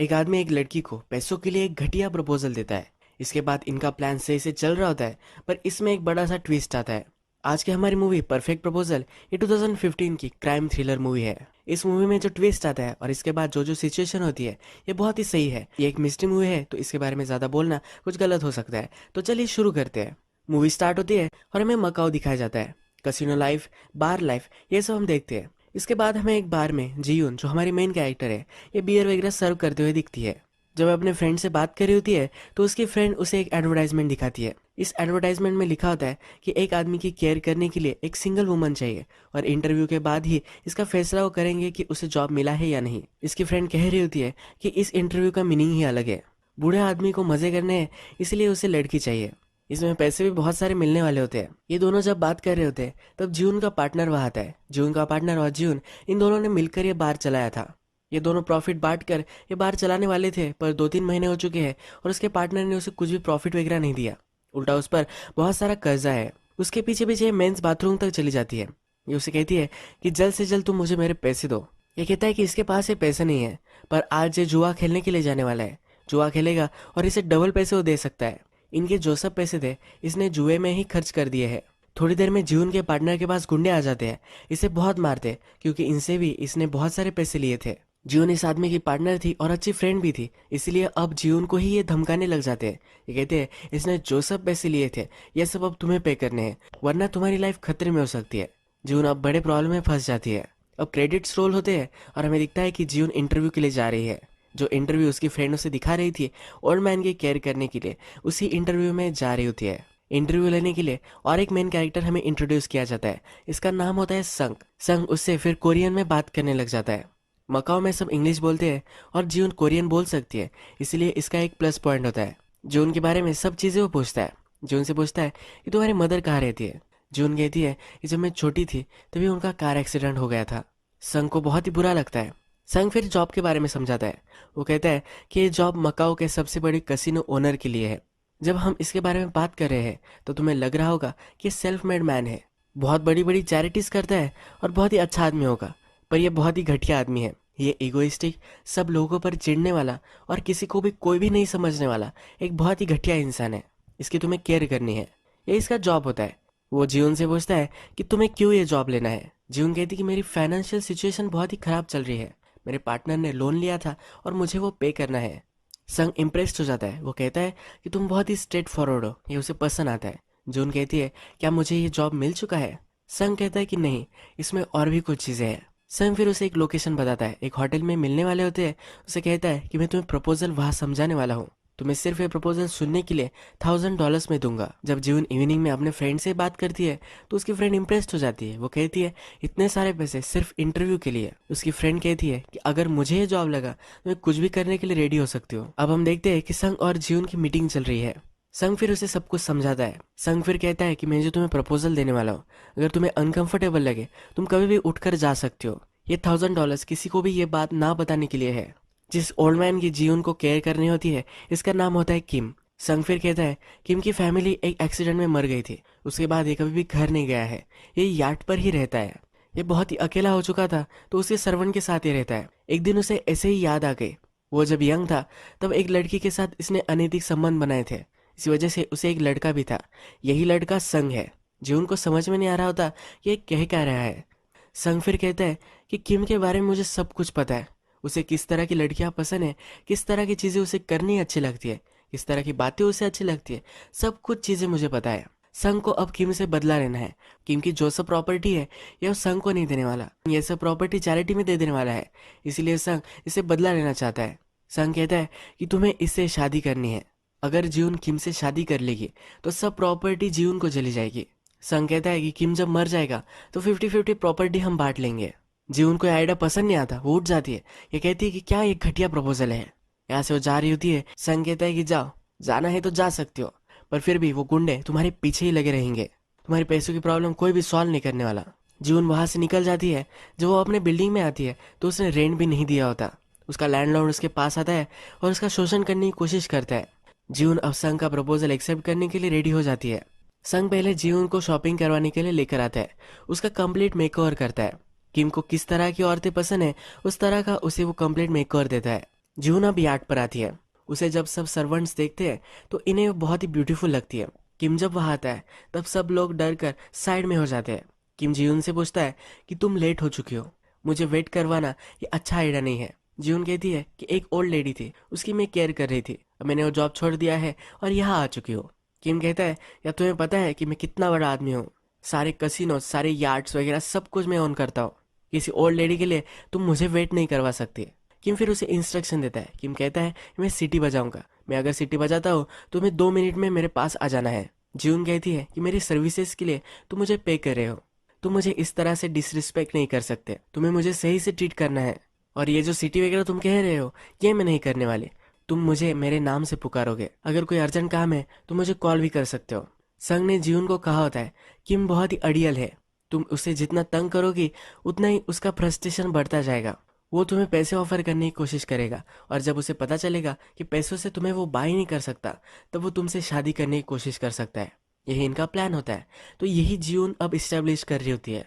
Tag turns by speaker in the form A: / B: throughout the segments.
A: एक आदमी एक लड़की को पैसों के लिए एक घटिया प्रपोजल देता है। इसके बाद इनका प्लान सही से चल रहा होता है, पर इसमें एक बड़ा सा ट्विस्ट आता है। आज की हमारी मूवी परफेक्ट प्रपोजल ये 2015 की क्राइम थ्रिलर मूवी है। इस मूवी में जो ट्विस्ट आता है और इसके बाद जो जो सिचुएशन होती है ये बहुत ही सही है। ये एक मिस्ट्री मूवी है तो इसके बारे में ज़्यादा बोलना कुछ गलत हो सकता है, तो चलिए शुरू करते हैं। मूवी स्टार्ट होती है और हमें मकाओ दिखाया जाता है। कसिनो लाइफ, बार लाइफ, ये सब हम देखते हैं। इसके बाद हमें एक बार में जीयून, जो हमारी मेन कैरेक्टर है, ये बियर वगैरह सर्व करते हुए दिखती है। जब वह अपने फ्रेंड से बात कर रही होती है तो उसकी फ्रेंड उसे एक एडवर्टाइजमेंट दिखाती है। इस एडवर्टाइजमेंट में लिखा होता है कि एक आदमी की केयर करने के लिए एक सिंगल वुमन चाहिए और इंटरव्यू के बाद ही इसका फैसला वो करेंगे कि उसे जॉब मिला है या नहीं। इसकी फ्रेंड कह रही होती है कि इस इंटरव्यू का मीनिंग ही अलग है। बूढ़े आदमी को मजे करने हैं, इसलिए उसे लड़की चाहिए। इसमें पैसे भी बहुत सारे मिलने वाले होते हैं। ये दोनों जब बात कर रहे होते हैं तब जून का पार्टनर वहां आता है। जून का पार्टनर और जून, इन दोनों ने मिलकर ये बार चलाया था। ये दोनों प्रॉफिट बांट कर ये बार चलाने वाले थे, पर 2-3 महीने हो चुके हैं और उसके पार्टनर ने उसे कुछ भी प्रॉफिट वगैरह नहीं दिया। उल्टा उस पर बहुत सारा कर्जा है। उसके पीछे पीछे ये मेंस बाथरूम तक चली जाती है। ये उसे कहती है कि जल्द से जल्द तुम मुझे मेरे पैसे दो। ये कहता है कि इसके पास ये पैसे नहीं है, पर आज ये जुआ खेलने के लिए जाने वाला है। जुआ खेलेगा और इसे डबल पैसे वो दे सकता है। इनके जो सब पैसे थे इसने जुए में ही खर्च कर दिए हैं। थोड़ी देर में जीवन के पार्टनर के पास गुंडे आ जाते हैं। इसे बहुत मारते क्योंकि इनसे भी इसने बहुत सारे पैसे लिए थे। जीवन इस आदमी की पार्टनर थी और अच्छी फ्रेंड भी थी, इसलिए अब जीवन को ही ये धमकाने लग जाते हैं। ये कहते हैं इसने जो सब पैसे लिए थे ये सब अब तुम्हें पे करने हैं, वरना तुम्हारी लाइफ खतरे में हो सकती है। जीवन अब बड़े प्रॉब्लम में फंस जाती है। अब क्रेडिट्स रोल होते हैं और हमें दिखता है कि जीवन इंटरव्यू के लिए जा रही है। जो इंटरव्यू उसकी फ्रेंड उसे दिखा रही थी ओल्ड मैन की केयर करने के लिए, उसी इंटरव्यू में जा रही होती है। इंटरव्यू लेने के लिए और एक मेन कैरेक्टर हमें इंट्रोड्यूस किया जाता है। इसका नाम होता है संग। संग उससे फिर कोरियन में बात करने लग जाता है। मकाओ में सब इंग्लिश बोलते हैं और जीवन कोरियन बोल सकती है, इसलिए इसका एक प्लस पॉइंट होता है। जून के बारे में सब चीज़ें वो पूछता है। जून से पूछता है कि तुम्हारी मदर कहाँ रहती है। जून कहती है कि जब मैं छोटी थी तभी उनका कार एक्सीडेंट हो गया था। संग को बहुत ही बुरा लगता है। संग फिर जॉब के बारे में समझाता है। वो कहता है कि ये जॉब मकाओ के सबसे बड़े कसिनो ओनर के लिए है। जब हम इसके बारे में बात कर रहे हैं तो तुम्हें लग रहा होगा कि ये सेल्फ मेड मैन है, बहुत बड़ी बड़ी चैरिटीज करता है और बहुत ही अच्छा आदमी होगा, पर यह बहुत ही घटिया आदमी है। ये इगोइस्टिक, सब लोगों पर चिढ़ने वाला और किसी को भी कोई भी नहीं समझने वाला एक बहुत ही घटिया इंसान है। इसकी तुम्हें केयर करनी है, ये इसका जॉब होता है। वो जीवन से पूछता है कि तुम्हें क्यों ये जॉब लेना है। जीवन कहती कि मेरी फाइनेंशियल सिचुएशन बहुत ही खराब चल रही है। मेरे पार्टनर ने लोन लिया था और मुझे वो पे करना है। संग इम्प्रेस्ड हो जाता है। वो कहता है कि तुम बहुत ही स्ट्रेट फॉरवर्ड हो, ये उसे पसंद आता है। जून कहती है क्या मुझे ये जॉब मिल चुका है। संग कहता है कि नहीं, इसमें और भी कुछ चीज़ें हैं। संग फिर उसे एक लोकेशन बताता है, एक होटल में मिलने वाले होते हैं। उसे कहता है कि मैं तुम्हें प्रपोजल वहाँ समझाने वाला हूँ, तुम्हें सिर्फ ये प्रपोजल सुनने के लिए $1000 में दूंगा। जब जीवन इवनिंग में अपने फ्रेंड से बात करती है तो उसकी फ्रेंड इंप्रेस्ड हो जाती है। वो कहती है इतने सारे पैसे सिर्फ इंटरव्यू के लिए। उसकी फ्रेंड कहती है कि अगर मुझे ये जॉब लगा तो मैं कुछ भी करने के लिए रेडी हो सकती हूँ। अब हम देखते हैं कि संग और जीवन की मीटिंग चल रही है। संग फिर उसे सब कुछ समझाता है। संग फिर कहता है कि मैं जो तुम्हें प्रपोजल देने वाला हूँ, अगर तुम्हें अनकंफर्टेबल लगे तुम कभी भी उठकर जा सकते हो। ये $1000 किसी को भी ये बात ना बताने के लिए है। जिस ओल्ड मैन की जीवन को केयर करनी होती है इसका नाम होता है किम। संग फिर कहता है किम की फैमिली एक एक्सीडेंट में मर गई थी, उसके बाद ये कभी भी घर नहीं गया है, ये यार्ड पर ही रहता है। ये बहुत ही अकेला हो चुका था तो उसके सर्वेंट के साथ ही रहता है। एक दिन उसे ऐसे ही याद आ गई, वो जब यंग था तब एक लड़की के साथ इसने अनैतिक संबंध बनाए थे। इसी वजह से उसे एक लड़का भी था, यही लड़का संग है। जो उनको समझ में नहीं आ रहा होता ये कह क्या रहा है। संग फिर कहता है कि किम के बारे में मुझे सब कुछ पता है, उसे किस तरह की लड़कियां पसंद है, किस तरह की चीज़ें उसे करनी अच्छी लगती है, किस तरह की बातें उसे अच्छी लगती है, सब कुछ चीज़ें मुझे पता है। संग को अब किम से बदला लेना है। किम की जो सब प्रॉपर्टी है ये वो संग को नहीं देने वाला, ये सब प्रॉपर्टी चैरिटी में दे देने वाला है, इसीलिए संग इसे बदला लेना चाहता है। संग कहता है कि तुम्हें इससे शादी करनी है, अगर जीवन किम से शादी कर लेगी तो सब प्रॉपर्टी जीवन को चली जाएगी। संग कहता है कि किम जब मर जाएगा तो 50-50 प्रॉपर्टी हम बांट लेंगे। जीवन को आइडिया पसंद नहीं आता, वो उठ जाती है। ये कहती है कि क्या ये घटिया प्रपोजल है। यहाँ से वो जा रही होती है। संग कहता है कि जाओ, जाना है तो जा सकते हो, पर फिर भी वो गुंडे तुम्हारे पीछे ही लगे रहेंगे, तुम्हारी पैसों की प्रॉब्लम कोई भी सॉल्व नहीं करने वाला। जीवन वहां से निकल जाती है। जब वो अपने बिल्डिंग में आती है तो उसने रेंट भी नहीं दिया होता। उसका लैंडलॉर्ड उसके पास आता है और उसका शोषण करने की कोशिश करता है। जीवन अब संग का प्रपोजल एक्सेप्ट करने के लिए रेडी हो जाती है। संग पहले जीवन को शॉपिंग करवाने के लिए लेकर आता है, उसका कंप्लीट मेकओवर करता है। किम को किस तरह की औरतें पसंद है उस तरह का उसे वो कंप्लीट मेकओवर देता है। जून अब यार्ड पर आती है। उसे जब सब सर्वेंट्स देखते हैं तो इन्हें वो बहुत ही ब्यूटीफुल लगती है। किम जब वहाँ आता है तब सब लोग डर कर साइड में हो जाते हैं। किम जीवन से पूछता है कि तुम लेट हो चुकी हो, मुझे वेट करवाना ये अच्छा आइडिया नहीं है। जीवन कहती है कि एक ओल्ड लेडी थी, उसकी मैं केयर कर रही थी, अब मैंने वो जॉब छोड़ दिया है और यहाँ आ चुकी हो। किम कहता है, या तुम्हें पता है कि मैं कितना बड़ा आदमी हूँ, सारे कसिनो, सारे यार्ड्स वगैरह सब कुछ मैं ओन करता हूँ, किसी ओल्ड लेडी के लिए तुम मुझे वेट नहीं करवा सकती। किम फिर उसे इंस्ट्रक्शन देता है। किम कहता है, मैं सिटी बजाऊंगा, मैं अगर सिटी बजाता हूँ तो मैं 2 मिनट में मेरे पास आ जाना है। जून कहती है कि मेरी सर्विसेज के लिए तुम मुझे पे कर रहे हो, तुम मुझे इस तरह से डिसरिस्पेक्ट नहीं कर सकते, तुम्हें मुझे सही से ट्रीट करना है। और ये जो सिटी वगैरह तुम कह रहे हो ये मैं नहीं करने वाली, तुम मुझे मेरे नाम से पुकारोगे, अगर कोई अर्जेंट काम है तो मुझे कॉल भी कर सकते हो। संग ने जीवन को कहा होता है, किम बहुत ही अड़ियल है, तुम उसे जितना तंग करोगी उतना ही उसका फ्रस्ट्रेशन बढ़ता जाएगा, वो तुम्हें पैसे ऑफर करने की कोशिश करेगा, और जब उसे पता चलेगा कि पैसों से तुम्हें वो बाय नहीं कर सकता तब वो तुमसे शादी करने की कोशिश कर सकता है। यही इनका प्लान होता है। तो यही जीवन अब इस्टेब्लिश कर रही होती है।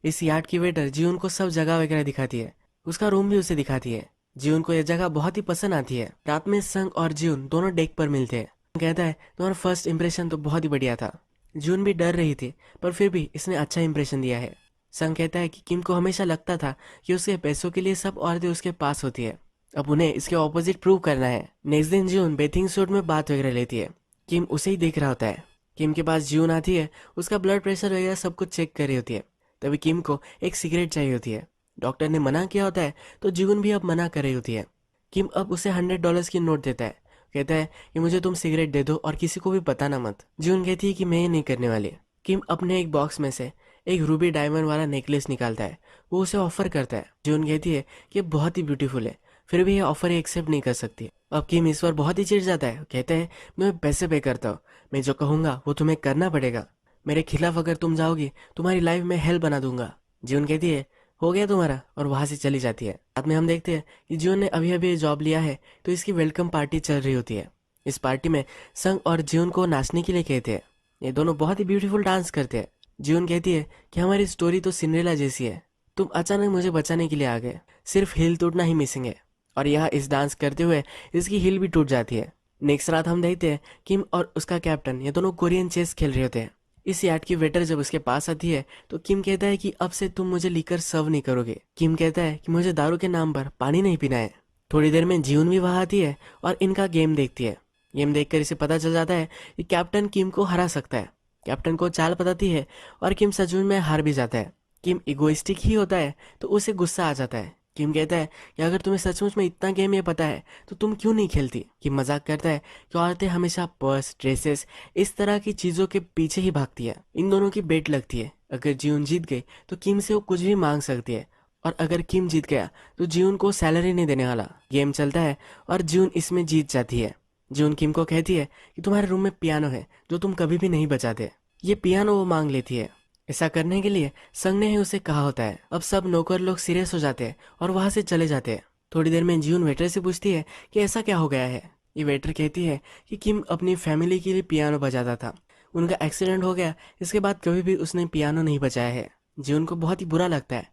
A: इस यार्ड की वेटर जीवन को सब जगह वगैरह दिखाती है, उसका रूम भी उसे दिखाती है। जीवन को यह जगह बहुत ही पसंद आती है। रात में संग और जीवन दोनों डेक पर मिलते हैं। कहता है, तुम्हारा फर्स्ट इंप्रेशन तो बहुत ही बढ़िया था। जून भी डर रही थी पर फिर भी इसने अच्छा इंप्रेशन दिया है। संग कहता है कि किम को हमेशा लगता था कि उसके पैसों के लिए सब औरतें उसके पास होती है, अब उन्हें इसके ऑपोजिट प्रूव करना है। नेक्स्ट दिन जून बेथिंग सूट में बात वगैरह लेती है। किम उसे ही देख रहा होता है। किम के पास जून आती है, उसका ब्लड प्रेशर वगैरह सब कुछ चेक कर रही होती है। तभी किम को एक सिगरेट चाहिए होती है। डॉक्टर ने मना किया होता है तो जून भी अब मना कर रही होती है। किम अब उसे $100 की नोट देता है, कहता है कि मुझे तुम सिगरेट दे दो और किसी को भी बताना मत। जून कहती है कि मैं ये नहीं करने वाली। किम अपने एक बॉक्स में से एक रूबी डायमंड वाला नेकलेस निकालता है, वो उसे ऑफर करता है। जून कहती है कि ये बहुत ही ब्यूटीफुल है, फिर भी ये ऑफर एक्सेप्ट नहीं कर सकती। अब किम इस बार बहुत ही चिढ़ जाता है, कहता है मैं पैसे पे करता हूँ, मैं जो कहूँगा वो तुम्हें करना पड़ेगा, मेरे खिलाफ अगर तुम जाओगी तुम्हारी लाइफ में हेल बना दूंगा। जून कहती है हो गया तुम्हारा, और वहां से चली जाती है। बाद में हम देखते हैं कि जून ने अभी अभी जॉब लिया है तो इसकी वेलकम पार्टी चल रही होती है। इस पार्टी में संग और जून को नाचने के लिए कहते हैं। ये दोनों बहुत ही ब्यूटीफुल डांस करते हैं। जून कहती है कि हमारी स्टोरी तो सिंड्रेला जैसी है, तुम अचानक मुझे बचाने के लिए आ गए, सिर्फ हिल टूटना ही मिसिंग है। और यहाँ इस डांस करते हुए इसकी हिल भी टूट जाती है। नेक्स्ट रात हम देखते हैं किम और उसका कैप्टन ये दोनों कोरियन चेस खेल रहे होते हैं। इस यार्ड की वेटर जब उसके पास आती है तो किम कहता है कि अब से तुम मुझे लिकर सर्व नहीं करोगे। किम कहता है कि मुझे दारू के नाम पर पानी नहीं पीना है। थोड़ी देर में जीवन भी वहां आती है और इनका गेम देखती है। गेम देखकर इसे पता चल जाता है कि कैप्टन किम को हरा सकता है। कैप्टन को चाल बताती है और किम सचमुच में हार भी जाता है। किम इगोइस्टिक ही होता है तो उसे गुस्सा आ जाता है। किम कहता है कि अगर तुम्हें सचमुच में इतना गेम ये पता है तो तुम क्यों नहीं खेलती। किम मजाक करता है कि औरतें हमेशा पर्स, ड्रेसेस, इस तरह की चीजों के पीछे ही भागती है। इन दोनों की बेट लगती है, अगर जीवन जीत गई तो किम से वो कुछ भी मांग सकती है, और अगर किम जीत गया तो जीवन को सैलरी नहीं देने वाला। गेम चलता है और जीवन इसमें जीत जाती है। जीवन किम को कहती है कि तुम्हारे रूम में पियानो है जो तुम कभी भी नहीं बजाते। ये पियानो वो मांग लेती है। ऐसा करने के लिए संग ने ही उसे कहा होता है। अब सब नौकर लोग सीरियस हो जाते हैं और वहां से चले जाते हैं। थोड़ी देर में जीवन वेटर से पूछती है कि ऐसा क्या हो गया है। ये वेटर कहती है कि किम अपनी फैमिली के लिए पियानो बजाता था, उनका एक्सीडेंट हो गया, इसके बाद कभी भी उसने पियानो नहीं बजाया है। जीवन को बहुत ही बुरा लगता है।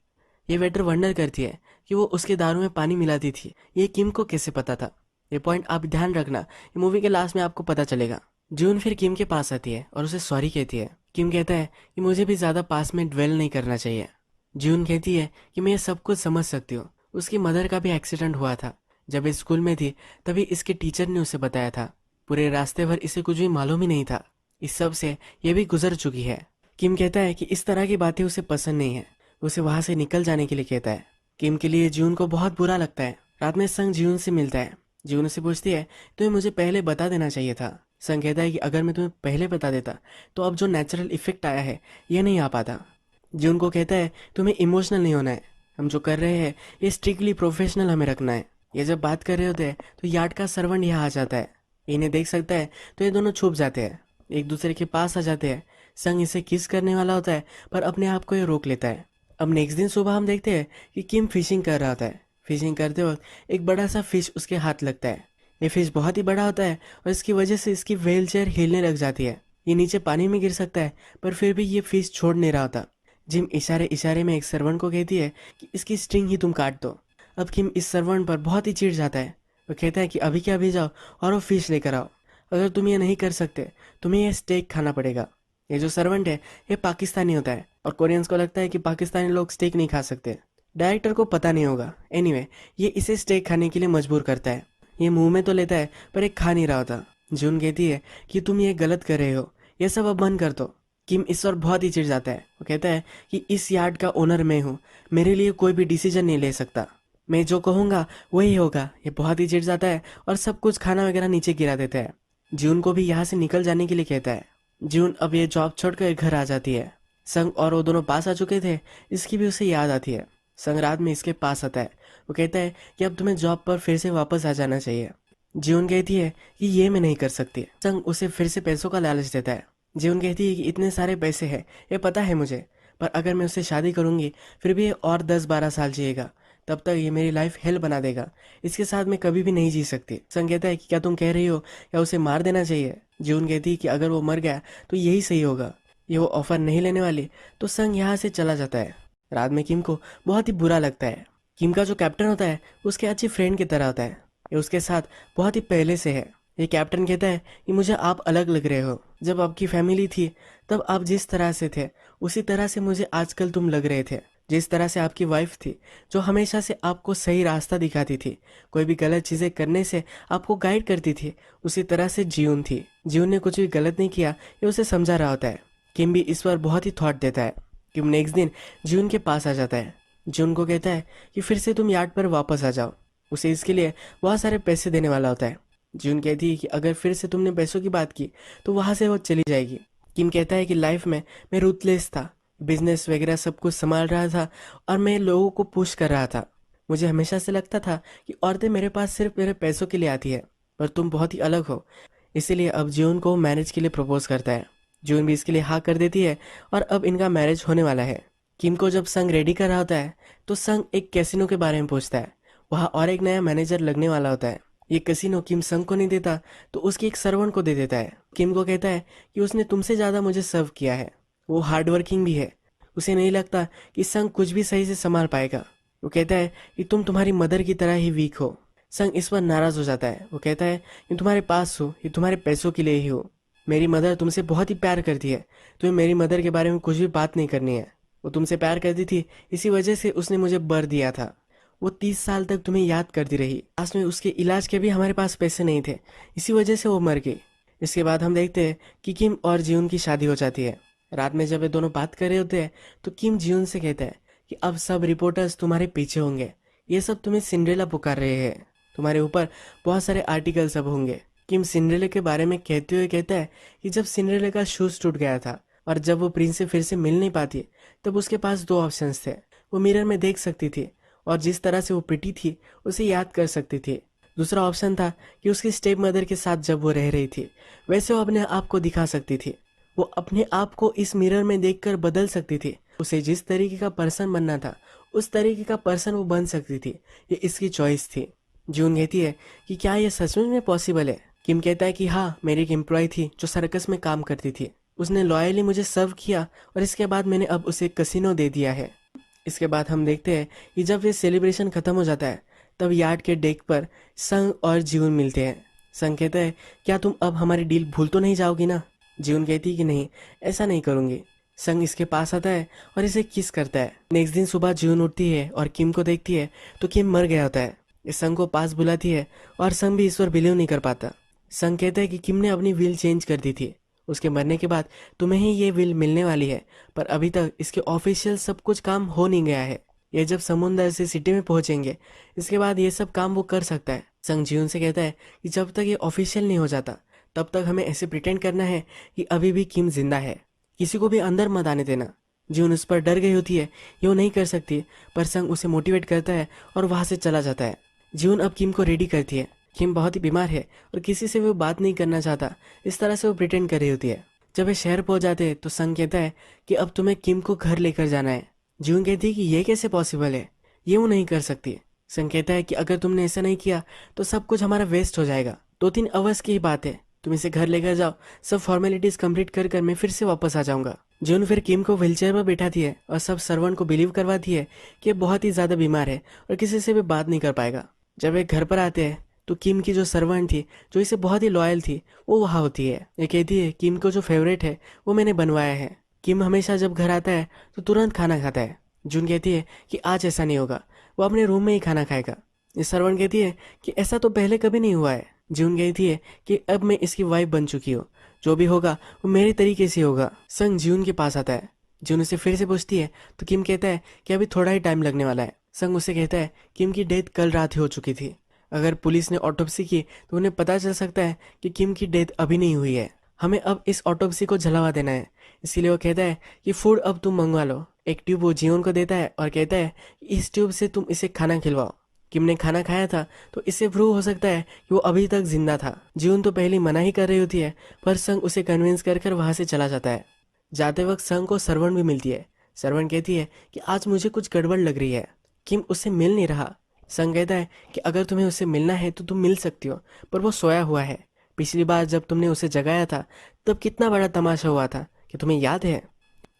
A: ये वेटर वंडर करती है कि वो उसके दारू में पानी मिलाती थी, ये किम को कैसे पता था। ये पॉइंट आप ध्यान रखना, ये मूवी के लास्ट में आपको पता चलेगा। जून फिर किम के पास आती है और उसे सॉरी कहती है। किम कहता है कि मुझे भी ज्यादा पास में ड्वेल नहीं करना चाहिए। जून कहती है कि मैं ये सब कुछ समझ सकती हूँ, उसकी मदर का भी एक्सीडेंट हुआ था, जब ये स्कूल में थी तभी इसके टीचर ने उसे बताया था, पूरे रास्ते भर इसे कुछ भी मालूम ही नहीं था, इस सब से ये भी गुजर चुकी है। किम कहता है कि इस तरह की बातें उसे पसंद नहीं है, उसे वहां से निकल जाने के लिए कहता है। किम के लिए जून को बहुत बुरा लगता है। रात में संग जून से मिलता है। जून से पूछती है तुम्हें मुझे पहले बता देना चाहिए था। संग कहता है कि अगर मैं तुम्हें पहले बता देता तो अब जो नेचुरल इफेक्ट आया है ये नहीं आ पाता। जून को कहता है तुम्हें इमोशनल नहीं होना है, हम जो कर रहे हैं ये स्ट्रिक्टली प्रोफेशनल हमें रखना है। ये जब बात कर रहे होते हैं तो यार्ड का सर्वेंट यहाँ आ जाता है, इन्हें देख सकता है तो ये दोनों छुप जाते हैं, एक दूसरे के पास आ जाते हैं। संग इसे किस करने वाला होता है पर अपने आप को ये रोक लेता है। अब नेक्स्ट दिन सुबह हम देखते हैं कि किम फिशिंग कर रहा होता है। फिशिंग करते वक्त एक बड़ा सा फिश उसके हाथ लगता है। ये फिश बहुत ही बड़ा होता है और इसकी वजह से इसकी व्हेल चेयर हिलने लग जाती है। ये नीचे पानी में गिर सकता है पर फिर भी ये फिश छोड़ नहीं रहा होता। जिम इशारे इशारे में एक सर्वेंट को कहती है कि इसकी स्ट्रिंग ही तुम काट दो। अब किम इस सर्वेंट पर बहुत ही चिढ़ जाता है वो कहता है कि अभी के अभी जाओ और वो फिश लेकर आओ। अगर तुम ये नहीं कर सकते तुम्हें ये स्टेक खाना पड़ेगा। ये जो सर्वेंट है ये पाकिस्तानी होता है और कोरियंस को लगता है कि पाकिस्तानी लोग स्टेक नहीं खा सकते। डायरेक्टर को पता नहीं होगा। एनीवे, ये इसे स्टेक खाने के लिए मजबूर करता है। ये मुंह में तो लेता है पर एक खा नहीं रहा होता। जून कहती है कि तुम ये गलत कर रहे हो, ये सब अब बंद कर दो। किम इस पर बहुत ही चिढ़ जाता है। वो कहता है कि इस यार्ड का ओनर मैं हूँ, मेरे लिए कोई भी डिसीजन नहीं ले सकता, मैं जो कहूँगा वही होगा। ये बहुत ही चिढ़ जाता है और सब कुछ खाना वगैरह नीचे गिरा देता है। जून को भी यहाँ से निकल जाने के लिए कहता है। जून अब ये जॉब छोड़कर घर आ जाती है। संग और वो दोनों पास आ चुके थे, इसकी भी उसे याद आती है। संग रात में इसके पास आता है। वो कहता है कि अब तुम्हें जॉब पर फिर से वापस आ जाना चाहिए। जून कहती है कि ये मैं नहीं कर सकती। संग उसे फिर से पैसों का लालच देता है। जून कहती है कि इतने सारे पैसे हैं, ये पता है मुझे, पर अगर मैं उससे शादी करूंगी फिर भी ये और 10-12 साल जिएगा, तब तक ये मेरी लाइफ हेल बना देगा, इसके साथ मैं कभी भी नहीं जी सकती। संग कहता है कि क्या तुम कह रही हो या उसे मार देना चाहिए। जून कहती है कि अगर वो मर गया तो यही सही होगा। ये वो ऑफर नहीं लेने वाली तो संग यहाँ से चला जाता है। रात में किम को बहुत ही बुरा लगता है। किम का जो कैप्टन होता है उसके अच्छे फ्रेंड की तरह होता है। ये उसके साथ बहुत ही पहले से है। ये कैप्टन कहता है कि मुझे आप अलग लग रहे हो, जब आपकी फैमिली थी तब आप जिस तरह से थे उसी तरह से मुझे आजकल तुम लग रहे थे। जिस तरह से आपकी वाइफ थी जो हमेशा से आपको सही रास्ता दिखाती थी, कोई भी गलत चीज़ें करने से आपको गाइड करती थी, उसी तरह से जीवन थी। जीवन ने कुछ भी गलत नहीं किया, ये उसे समझा रहा होता है। किम भी इस पर बहुत ही थॉट देता है। किम नेक्स्ट दिन जून के पास आ जाता है। जून को कहता है कि फिर से तुम यार्ड पर वापस आ जाओ। उसे इसके लिए बहुत सारे पैसे देने वाला होता है। जून कहती है कि अगर फिर से तुमने पैसों की बात की तो वहाँ से वो चली जाएगी। किम कहता है कि लाइफ में मैं रूथलेस था, बिजनेस वगैरह सब कुछ संभाल रहा था और मैं लोगों को पुश कर रहा था। मुझे हमेशा से लगता था कि औरतें मेरे पास सिर्फ मेरे पैसों के लिए आती है, पर तुम बहुत ही अलग हो। इसीलिए अब जून को मैरिज के लिए प्रपोज करता है। जून भी इसके लिए हाँ कर देती है और अब इनका मैरिज होने वाला है। किम को जब संग रेडी कर रहा होता है तो संग एक कैसीनो के बारे में पूछता है। वहाँ और एक नया मैनेजर लगने वाला होता है। ये कैसीनो किम संग को नहीं देता तो उसके एक सर्वेंट को दे देता है। किम को कहता है कि उसने तुमसे ज़्यादा मुझे सर्व किया है, वो हार्ड वर्किंग भी है। उसे नहीं लगता कि संग कुछ भी सही से संभाल पाएगा। वो कहता है कि तुम तुम्हारी मदर की तरह ही वीक हो। संग इस पर नाराज हो जाता है। वो कहता है कि तुम्हारे पास हो ये तुम्हारे पैसों के लिए ही हो। मेरी मदर तुमसे बहुत ही प्यार करती है, तुम्हें मेरी मदर के बारे में कुछ भी बात नहीं करनी है। वो तुमसे प्यार करती थी, इसी वजह से उसने मुझे बर दिया था। वो 30 साल तक तुम्हें याद करती रही। लास्ट में उसके इलाज के भी हमारे पास पैसे नहीं थे, इसी वजह से वो मर गई। इसके बाद हम देखते हैं कि किम और जीवन की शादी हो जाती है। रात में जब ये दोनों बात कर रहे होते हैं तो किम जीवन से कहता है कि अब सब रिपोर्टर्स तुम्हारे पीछे होंगे, ये सब तुम्हें सिंड्रेला पुकार रहे हैं, तुम्हारे ऊपर बहुत सारे आर्टिकल सब होंगे। किम सिंड्रेला के बारे में कहते हुए कहता है कि जब सिंड्रेला का शूज टूट गया था और जब वो प्रिंस से फिर से मिल नहीं पाती तब उसके पास दो ऑप्शंस थे। वो मिरर में देख सकती थी और जिस तरह से वो पिटी थी उसे याद कर सकती थी। दूसरा ऑप्शन था कि उसकी स्टेप मदर के साथ जब वो रह रही थी वैसे वो अपने आप को दिखा सकती थी। वो अपने आप को इस मिरर में देखकर बदल सकती थी। उसे जिस तरीके का पर्सन बनना था उस तरीके का पर्सन वो बन सकती थी। ये इसकी चॉइस थी। जून कहती है कि क्या ये सचमुच में पॉसिबल है। किम कहता है कि हाँ, मेरी एक एम्प्लॉय थी जो सर्कस में काम करती थी, उसने लॉयली मुझे सर्व किया और इसके बाद मैंने अब उसे कसिनो दे दिया है। इसके बाद हम देखते हैं कि जब ये सेलिब्रेशन खत्म हो जाता है तब यार्ड के डेक पर संग और जीवन मिलते हैं। संग कहता है क्या तुम अब हमारी डील भूल तो नहीं जाओगी ना। जीवन कहती है कि नहीं, ऐसा नहीं करूँगी। संग इसके पास आता है और इसे किस करता है। नेक्स्ट दिन सुबह जीवन उठती है और किम को देखती है तो किम मर गया होता है। ये संग को पास बुलाती है और संग भी इस पर बिलीव नहीं कर पाता। संग कहता है कि किम ने अपनी विल चेंज कर दी थी, उसके मरने के बाद तुम्हें ही ये विल मिलने वाली है, पर अभी तक इसके ऑफिशियल सब कुछ काम हो नहीं गया है। ये जब समुंदर से सिटी में पहुंचेंगे इसके बाद ये सब काम वो कर सकता है। संग जीवन से कहता है कि जब तक ये ऑफिशियल नहीं हो जाता तब तक हमें ऐसे प्रिटेंड करना है कि अभी भी किम जिंदा है, किसी को भी अंदर मत आने देना। जीवन उस पर डर गई होती है, ये वो नहीं कर सकती, पर संग उसे मोटिवेट करता है और वहां से चला जाता है। जीवन अब किम को रेडी करती है। किम बहुत ही बीमार है और किसी से वो बात नहीं करना चाहता, इस तरह से वो प्रिटेंड कर रही होती है। जब वे शहर पहुंच जाते हैं तो संग कहता है कि अब तुम्हें किम को घर लेकर जाना है। जीवन कहती है कि ये कैसे पॉसिबल है, ये वो नहीं कर सकती। संग कहता है कि अगर तुमने ऐसा नहीं किया तो सब कुछ हमारा वेस्ट हो जाएगा, 2-3 आवर्स की ही बात है, तुम इसे घर लेकर जाओ, सब फॉर्मेलिटीज कंप्लीट कर कर मैं फिर से वापस आ जाऊंगा। जीवन फिर किम को व्हीलचेयर पर बैठाती है और सब सर्वेंट को बिलीव करवाती है कि ये बहुत ही ज्यादा बीमार है और किसी से भी बात नहीं कर पाएगा। जब वे घर पर आते हैं तो किम की जो सर्वेंट थी, जो इसे बहुत ही लॉयल थी, वो वहाँ होती है। ये कहती है किम को जो फेवरेट है वो मैंने बनवाया है। किम हमेशा जब घर आता है तो तुरंत खाना खाता है। जून कहती है कि आज ऐसा नहीं होगा, वो अपने रूम में ही खाना खाएगा। ये सर्वेंट कहती है कि ऐसा तो पहले कभी नहीं हुआ है। जून कहती है कि अब मैं इसकी वाइफ बन चुकी हूँ, जो भी होगा वो मेरे तरीके से होगा। संग जून के पास आता है। जून उसे फिर से पूछती है तो किम कहता है कि अभी थोड़ा ही टाइम लगने वाला है। संग उसे कहता है किम की डेथ कल रात ही हो चुकी थी। अगर पुलिस ने ऑटोप्सी की तो उन्हें पता चल सकता है कि किम की डेथ अभी नहीं हुई है। हमें अब इस ऑटोप्सी को जलावा देना है। इसीलिए वो कहता है कि फूड अब तुम मंगवा लो। एक ट्यूब वो जीवन को देता है और कहता है इस ट्यूब से तुम इसे खाना खिलवाओ। किम ने खाना खाया था तो इससे प्रूव हो सकता है कि वो अभी तक जिंदा था। जीवन तो पहले मना ही कर रही होती है, पर संग उसे कन्विंस कर कर वहां से चला जाता है। जाते वक्त संग को सर्वेंट भी मिलती है। सर्वेंट कहती है कि आज मुझे कुछ गड़बड़ लग रही है, किम उससे मिल नहीं रहा। संग कहता है कि अगर तुम्हें उससे मिलना है तो तुम मिल सकती हो, पर वो सोया हुआ है। पिछली बार जब तुमने उसे जगाया था तब कितना बड़ा तमाशा हुआ था, कि तुम्हें याद है।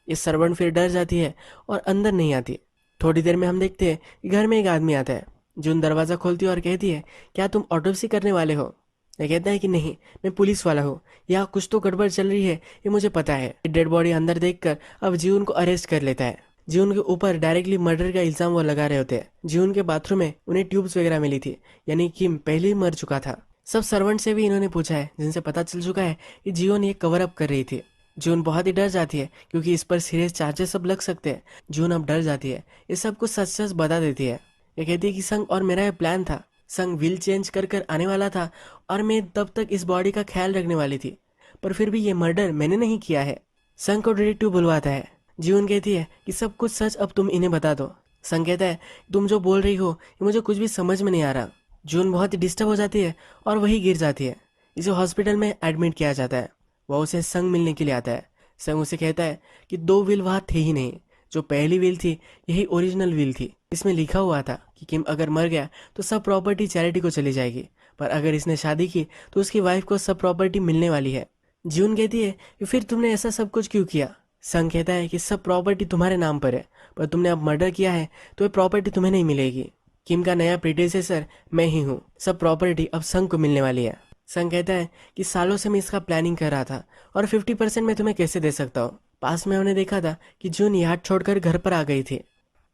A: ये सर्वेंट फिर डर जाती है और अंदर नहीं आती। थोड़ी देर में हम देखते हैं कि घर में एक आदमी आता है। जून दरवाज़ा खोलती है और कहती है क्या तुम ऑटोप्सी करने वाले हो। ये कहता है कि नहीं, मैं पुलिस वाला हूँ, यहाँ कुछ तो गड़बड़ चल रही है, ये मुझे पता है। डेड बॉडी अंदर देखकर अब जीवन को अरेस्ट कर लेता है। जीवन के ऊपर डायरेक्टली मर्डर का इल्जाम वो लगा रहे होते हैं। जीवन के बाथरूम में उन्हें ट्यूब्स वगैरह मिली थी, यानी किम पहले ही मर चुका था। सब सर्वेंट से भी इन्होंने पूछा है, जिनसे पता चल चुका है कि जीवन ये कवर अप कर रही थी। जून बहुत ही डर जाती है क्योंकि इस पर सीरियस चार्जेस सब लग सकते हैं। जून अब डर जाती है, ये सब कुछ सच सच बता देती है। ये कहती है कि संग और मेरा ये प्लान था। संग व्हील चेंज कर कर आने वाला था और मैं तब तक इस बॉडी का ख्याल रखने वाली थी, पर फिर भी ये मर्डर मैंने नहीं किया है। संग को डिटेक्टिव बुलवाता है। जीवन कहती है कि सब कुछ सच अब तुम इन्हें बता दो। संग कहता है तुम जो बोल रही हो ये मुझे कुछ भी समझ में नहीं आ रहा। जून बहुत ही डिस्टर्ब हो जाती है और वही गिर जाती है। इसे हॉस्पिटल में एडमिट किया जाता है। वह उसे संग मिलने के लिए आता है। संग उसे कहता है कि दो व्हील वहाँ थे ही नहीं, जो पहली व्हील थी यही ओरिजिनल व्हील थी। इसमें लिखा हुआ था कि किम अगर मर गया तो सब प्रॉपर्टी चैरिटी को चली जाएगी, पर अगर इसने शादी की तो उसकी वाइफ को सब प्रॉपर्टी मिलने वाली है। जून कहती है कि फिर तुमने ऐसा सब कुछ क्यों किया। संग कहता है कि सब प्रॉपर्टी तुम्हारे नाम पर है, पर तुमने अब मर्डर किया है तो ये प्रॉपर्टी तुम्हें नहीं मिलेगी। किम का नया प्रीडेसेसर मैं ही हूँ, सब प्रॉपर्टी अब संग को मिलने वाली है। संग कहता है कि सालों से मैं इसका प्लानिंग कर रहा था और 50% मैं तुम्हें कैसे दे सकता हूँ। पास में हमने देखा था कि जून याद छोड़कर घर पर आ गई थी।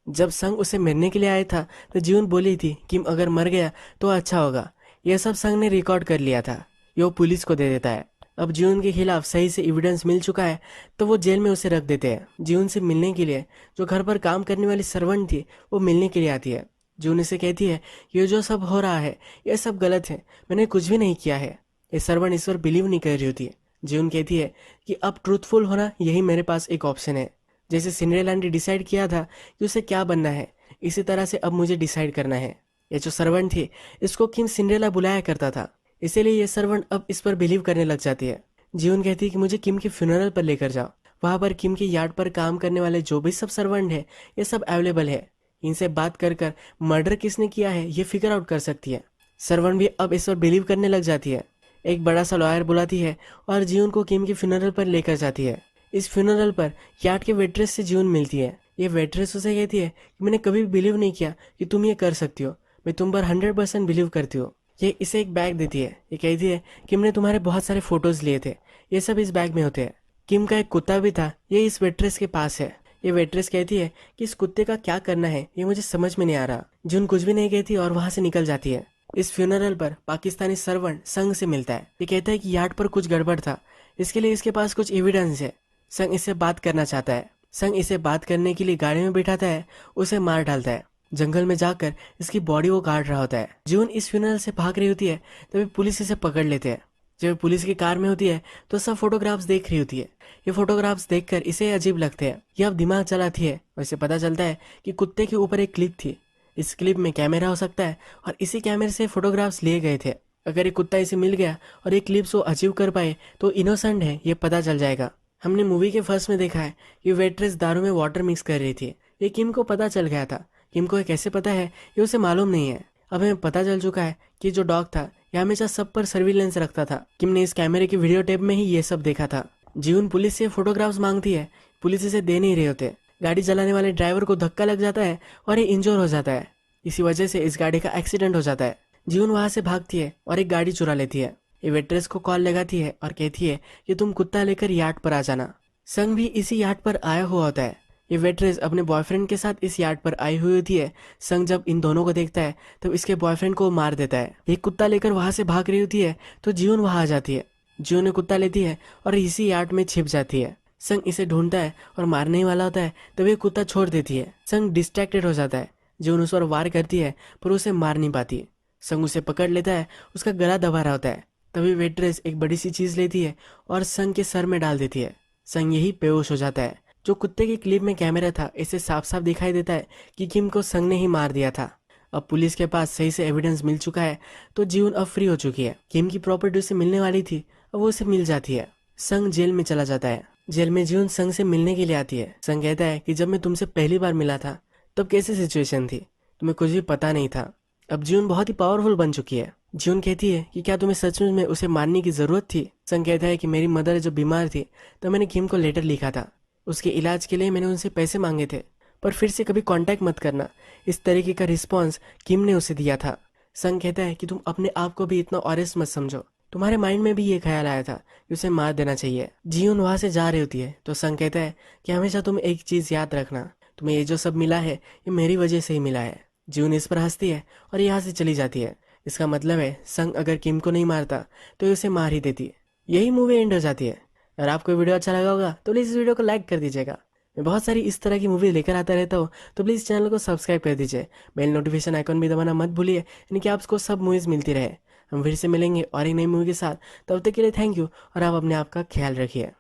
A: जब संग उसे मिलने के लिए आया था तो जून बोली थी किम अगर मर गया तो अच्छा होगा। यह सब संग ने रिकॉर्ड कर लिया था। ये वो पुलिस को दे देता है। अब जून के खिलाफ सही से एविडेंस मिल चुका है तो वो जेल में उसे रख देते हैं। जून से मिलने के लिए जो घर पर काम करने वाली सर्वेंट थी वो मिलने के लिए आती है। जून इसे कहती है ये जो सब हो रहा है ये सब गलत है, मैंने कुछ भी नहीं किया है। ये सर्वेंट इस पर बिलीव नहीं कर रही होती है। जून कहती है कि अब ट्रूथफुल होना यही मेरे पास एक ऑप्शन है। जैसे सिंड्रेला ने डिसाइड किया था कि उसे क्या बनना है, इसी तरह से अब मुझे डिसाइड करना है। ये जो सर्वेंट थी इसको किम सिंड्रेला बुलाया करता था, इसीलिए ये सर्वेंट अब इस पर बिलीव करने लग जाती है। जीवन कहती है कि मुझे किम के फ्यूनरल पर लेकर जाओ। वहां पर किम के यार्ड पर काम करने वाले जो भी सब सर्वेंट है ये सब अवेलेबल है। इनसे बात कर कर मर्डर किसने किया है ये फिगर आउट कर सकती है। सर्वेंट भी अब इस पर बिलीव करने लग जाती है। एक बड़ा सा लॉयर बुलाती है और जीवन को किम के फ्यूनरल पर लेकर जाती है। इस फ्यूनरल पर यार्ड के वेट्रेस से जीवन मिलती है। ये वेट्रेस उसे कहती है कि मैंने कभी भी बिलीव नहीं किया कि तुम ये कर सकती हो, मैं तुम पर 100% बिलीव करती हूँ। ये इसे एक बैग देती है। ये कहती है किम ने तुम्हारे बहुत सारे फोटोज लिए थे, ये सब इस बैग में होते हैं। किम का एक कुत्ता भी था, ये इस वेट्रेस के पास है। ये वेट्रेस कहती है कि इस कुत्ते का क्या करना है ये मुझे समझ में नहीं आ रहा। जून कुछ भी नहीं कहती और वहां से निकल जाती है। इस फ्यूनरल पर पाकिस्तानी सर्वेंट संग से मिलता है। ये कहता है कि यार्ड पर कुछ गड़बड़ था, इसके लिए इसके पास कुछ एविडेंस है। संग इससे बात करना चाहता है। संग इसे बात करने के लिए गाड़ी में बिठाता है, उसे मार डालता है। जंगल में जाकर इसकी बॉडी वो काट रहा होता है। जून इस फ्यूनरल से भाग रही होती है तभी पुलिस इसे पकड़ लेते हैं। जब पुलिस की कार में होती है तो सब फोटोग्राफ्स देख रही होती है। ये फोटोग्राफ्स देखकर इसे अजीब लगते हैं। ये अब दिमाग चलाती है और इसे पता चलता है कि कुत्ते के ऊपर एक क्लिप थी। इस क्लिप में कैमरा हो सकता है और इसी कैमरे से फोटोग्राफ्स लिए गए थे। अगर ये कुत्ता इसे मिल गया और ये क्लिप्स वो अचीव कर पाए तो इनोसेंट है ये पता चल जाएगा। हमने मूवी के फर्स्ट में देखा है कि वेट्रेस दारू में वाटर मिक्स कर रही थी। ये किम को पता चल गया था। किम को ये कैसे पता है ये उसे मालूम नहीं है। अब हमें पता चल चुका है कि जो डॉग था ये हमेशा सब पर सर्विलेंस रखता था। किम ने इस कैमरे की वीडियो टेप में ही ये सब देखा था। जीवन पुलिस से फोटोग्राफ्स मांगती है, पुलिस इसे दे नहीं रहे होते। गाड़ी चलाने वाले ड्राइवर को धक्का लग जाता है और ये इंजोर हो जाता है। इसी वजह से इस गाड़ी का एक्सीडेंट हो जाता है। जीवन वहां से भागती है और एक गाड़ी चुरा लेती है। ये वेट्रेस को कॉल लगाती है और कहती है कि तुम कुत्ता लेकर यार्ड पर आ जाना। संग भी इसी यार्ड पर आया हुआ होता है। ये वेट्रेस अपने बॉयफ्रेंड के साथ इस यार्ड पर आई हुई होती है। संग जब इन दोनों को देखता है तब इसके बॉयफ्रेंड को मार देता है। ये कुत्ता लेकर वहां से भाग रही होती है तो जीवन वहां आ जाती है। जीवन ने कुत्ता लेती है और इसी यार्ड में छिप जाती है। संग इसे ढूंढता है और मारने ही वाला होता है तब ये कुत्ता छोड़ देती है। संग डिस्ट्रैक्टेड हो जाता है। जीवन उस पर वार करती है पर उसे मार नहीं पाती। संग उसे पकड़ लेता है, उसका गला दबा रहा होता है। तभी वेट्रेस एक बड़ी सी चीज लेती है और संग के सर में डाल देती है। संग यही बेहोश हो जाता है। जो कुत्ते की क्लिप में कैमरा था इससे साफ साफ दिखाई देता है कि किम को संग ने ही मार दिया था। अब पुलिस के पास सही से एविडेंस मिल चुका है तो जीवन अब फ्री हो चुकी है। किम की प्रॉपर्टी उसे मिलने वाली थी, अब वो उसे मिल जाती है। संग जेल में चला जाता है। जेल में जीवन संग से मिलने के लिए आती है। संग कहता है कि जब मैं तुमसे पहली बार मिला था तब कैसी सिचुएशन थी, तुम्हें कुछ भी पता नहीं था। अब जीवन बहुत ही पावरफुल बन चुकी है। जीवन कहती है कि क्या तुम्हें सचमुच में उसे मारने की जरूरत थी। संग कहता है कि मेरी मदर जो बीमार थी तो मैंने किम को लेटर लिखा था। उसके इलाज के लिए मैंने उनसे पैसे मांगे थे, पर फिर से कभी कांटेक्ट मत करना। इस तरीके का रिस्पॉन्स किम ने उसे दिया था। संग कहता है कि तुम अपने आप को भी इतना ऑनेस्ट मत समझो। तुम्हारे माइंड में भी ये ख्याल आया था कि उसे मार देना चाहिए। जीवन वहां से जा रही होती है तो संग कहता है कि हमेशा तुम एक चीज याद रखना, तुम्हें ये जो सब मिला है ये मेरी वजह से ही मिला है। जीवन इस पर हंसती है और यहाँ से चली जाती है। इसका मतलब है संग अगर किम को नहीं मारता तो ये उसे मार ही देती। यही मूवी एंड हो जाती है। अगर आपको वीडियो अच्छा लगा होगा तो प्लीज़ इस वीडियो को लाइक कर दीजिएगा। मैं बहुत सारी इस तरह की मूवी लेकर आता रहता हूँ तो प्लीज़ चैनल को सब्सक्राइब कर दीजिए। बेल नोटिफिकेशन आइकॉन भी दबाना मत भूलिए, यानी कि आपको सब मूवीज़ मिलती रहे। हम फिर से मिलेंगे और एक नई मूवी के साथ। तब तक के लिए थैंक यू और आप अपने आप का ख्याल रखिए।